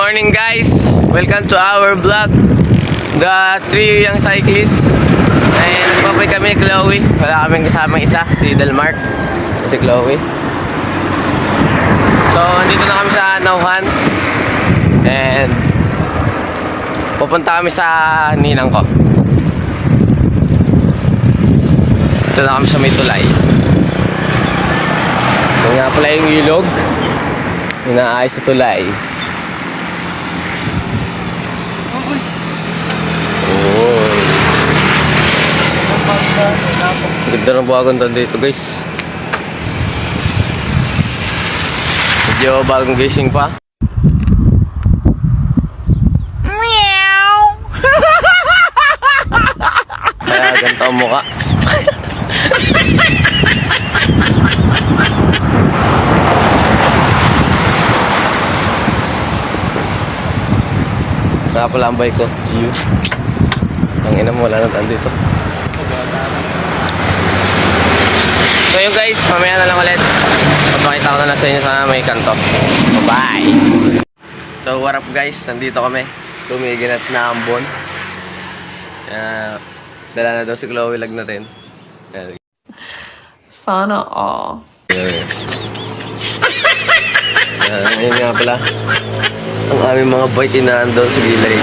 morning guys! Welcome to our vlog, The Three Young Cyclists. And babay kami ni Chloe. Wala kaming kasamang isa, si Delmark. Si Chloe. So, dito na kami sa Nauhan. And pupunta kami sa ninang ko. Dito na kami sa may tulay. Ito nga pala yung ilog. Inaayos sa tulay. Ganda ng buhagon dito guys. Medyo bagong gising pa. Meow. Kaya ganito ang mukha. Saka pala ang bike ko. Ang ina mo, wala na dito. So yun guys, mamaya na lang ulit. Papakita ko na lang sa inyo sa may kanto. Bye-bye! So what up guys, nandito kami. Tumiginat na ambon. Dala na daw si Chloe, lag na rin. Sana all. Ayun nga pala. Ang aming mga bike inaandon sa gilay.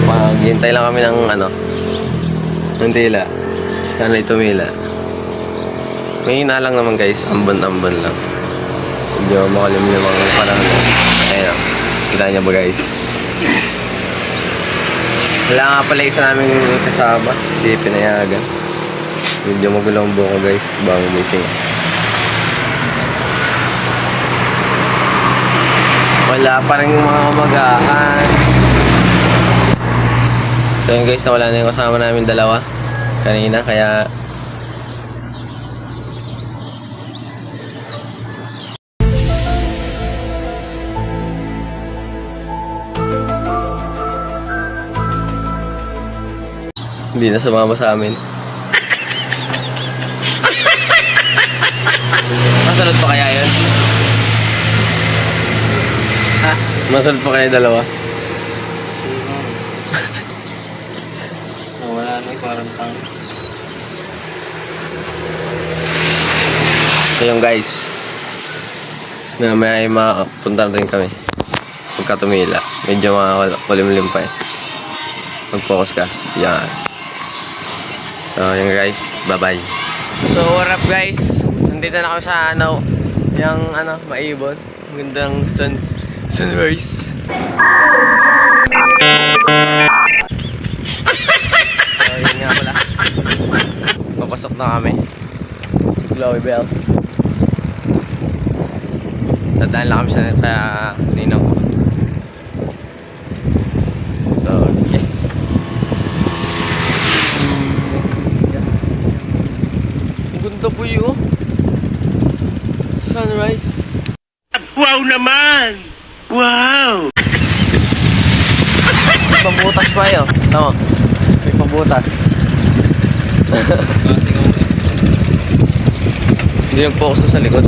Maghintay lang kami ng ng tila. Sana itumila. May hina lang naman guys, ambon-ambon lang. Medyo makalimlim ang panahon. Ayun o, kita niya ba guys? Wala nga pala isa namin kasama, hindi pinayagan. Medyo magulo ang buko guys, bagong gising. Wala pa rin yung mga umagahan. So yun guys, nawala na yung kasama namin dalawa kanina, kaya hindi na sumama sa amin. Masunod pa kaya yun? Ha? Masunod pa kaya dalawa? Wala na, parang tang. So yung guys, may mapunta rin kami pagka tumila. Medyo makulimlim pa eh. Mag-focus ka. Yan. So yung guys, bye bye. So what up guys, nandito na kami sa yung Maibon. Magandang sunrise. So yun nga pala, papasok na kami si Chloe Bells. Dadaan lang kami sa ninong ko. So sige. Ganda po yun. Sunrise. Wow naman! Wow! May pambutas pa yun. Tama. May pambutas. Hindi yung focus na sa likod.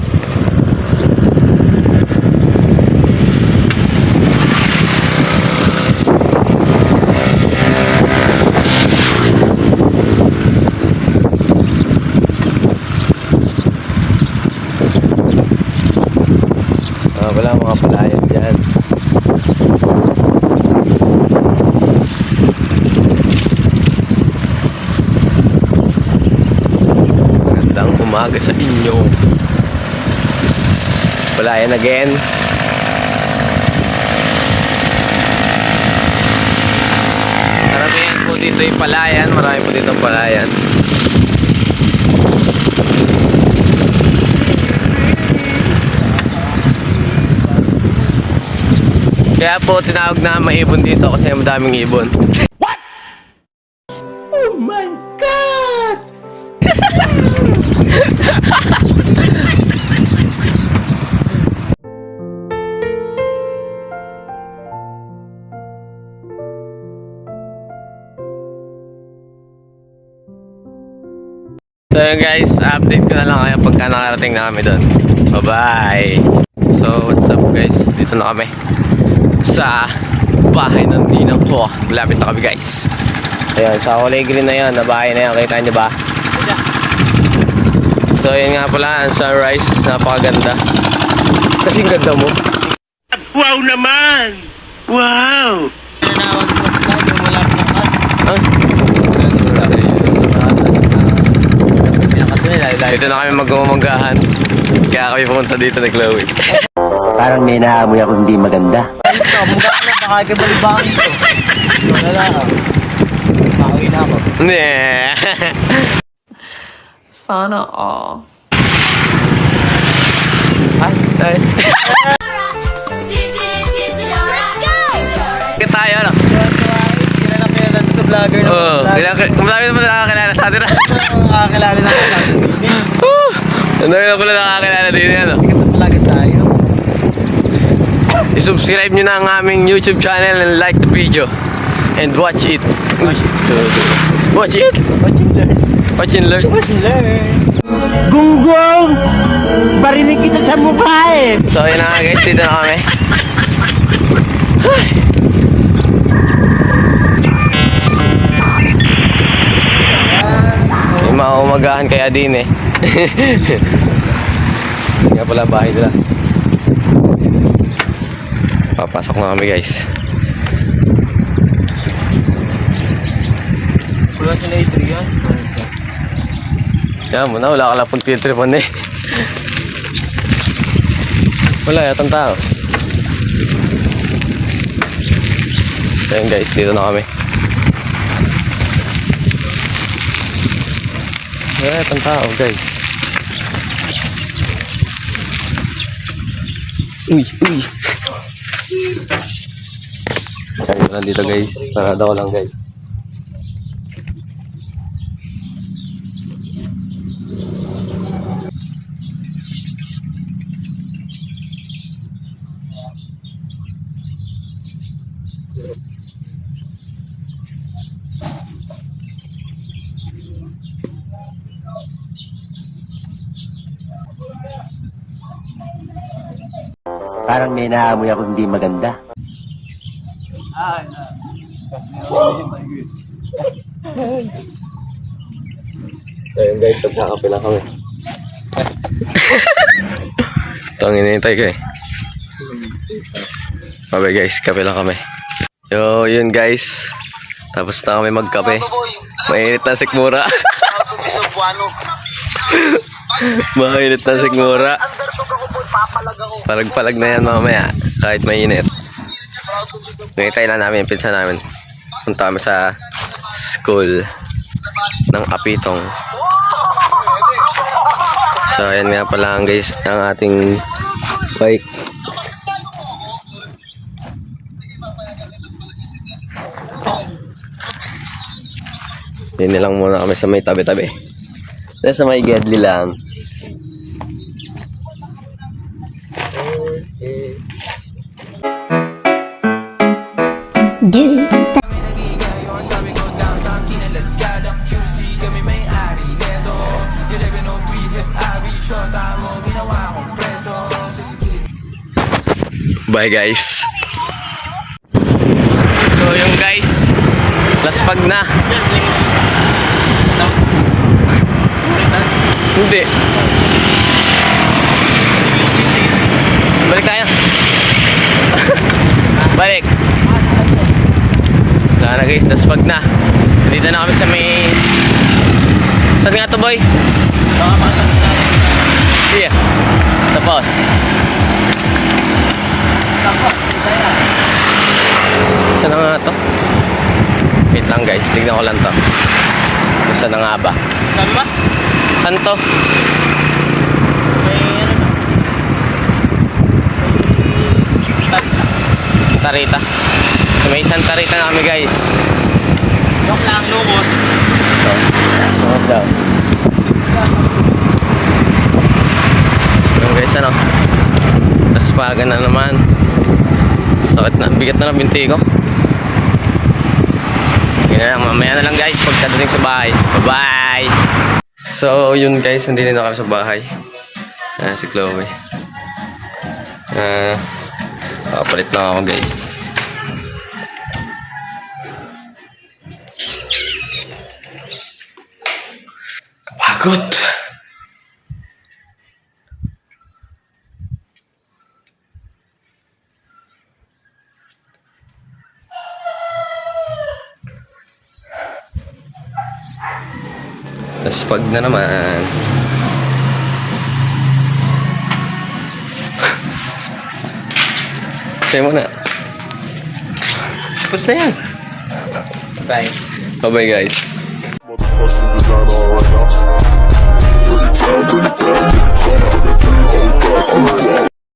Wala mga palayan dyan. Magandang umaga sa inyo. Palayan again. Maramihan po dito yung palayan. Marami po dito yung palayan. Kaya po tinawag na maibon dito kasi madaming ibon. What? Oh my God! So yun guys, update ko na lang kayo pagka nakarating na kami doon. Bye bye! So what's up guys? guys, dito na kami sa bahay ng ninang ko. Lapit na kami guys. Ayan, sa kulay green na yan, na bahay na yan, kita nyo ba? So yun nga pala, ang sunrise, napakaganda. Kasing ganda mo. Wow naman! Wow! Dito na kami magmamanggahan. Kaya kami pumunta dito ni Chloe. Parang may naamoy ako hindi maganda. Hindi. Sana all. Ay. Kaya tayo, ano? Oo. Marami na pala nakakilala sa atin. Nakakilala na Ang dami na pala nakakilala din yan. palagi tayo. I-subscribe nyo na ang aming YouTube channel and like the video. And watch it. Watch it. Watch and learn. Gunggong! Barinig kita sa mukha eh! So yun na nga guys, dito na kami. May maumagahan kaya din eh. Kaya pala ang bahay nila. Papasok na kami guys. Wala sila Adrian. Yan mo na, wala ka lang pong filter mo eh. Wala yatang tao. Ayun guys, dito na kami. Wala yatang tao guys. Uy, uy. Kaya lang dito guys. Parada ko lang guys. Parang may naamoy ako hindi maganda. Ayun guys, nagkakape lang kami. Ito ang hinihintay ko eh. Babay guys, kape lang kami. So yun guys, tapos na kami magkape. Mainit na sikmura. Mainit na sikmura. Palag-palag na yan mamaya, kahit mainit. Ngaytay lang namin yung pinsan namin. Punta kami sa school ng Apitong. So ayan nga pala ang guys, ang ating bike. Hindi lang muna kami sa may tabi-tabi. Sa may gedli lang. Bye guys. So yung guys, laspag na. Hindi. Balik tayo. Balik. Wala na guys, laspag na. Dito na kami sa may... Saan nga to boy? Iya. Tapos. Saan na nga to? Wait lang guys, tignan ko lang to. Saan na nga ba? Sabi ba? Saan to? Tarita. So, may isang tarita na kami guys. Yung lang lukos. So, lukos daw. Yung guys ano. Tapos paga na naman. Sakit na, bigat na ng binti ko. Yun na lang, mamaya na lang guys pagkadating sa bahay. Bye-bye! So yun guys, hindi na kami sa bahay. Si Chloe. Papalit lang ako guys. Kapagod. Naspag na naman. Kaya mo na. Tapos na yan. Bye. Bye-bye guys. Motherfucking design all right now. Bring it down, bring it down, bring it down.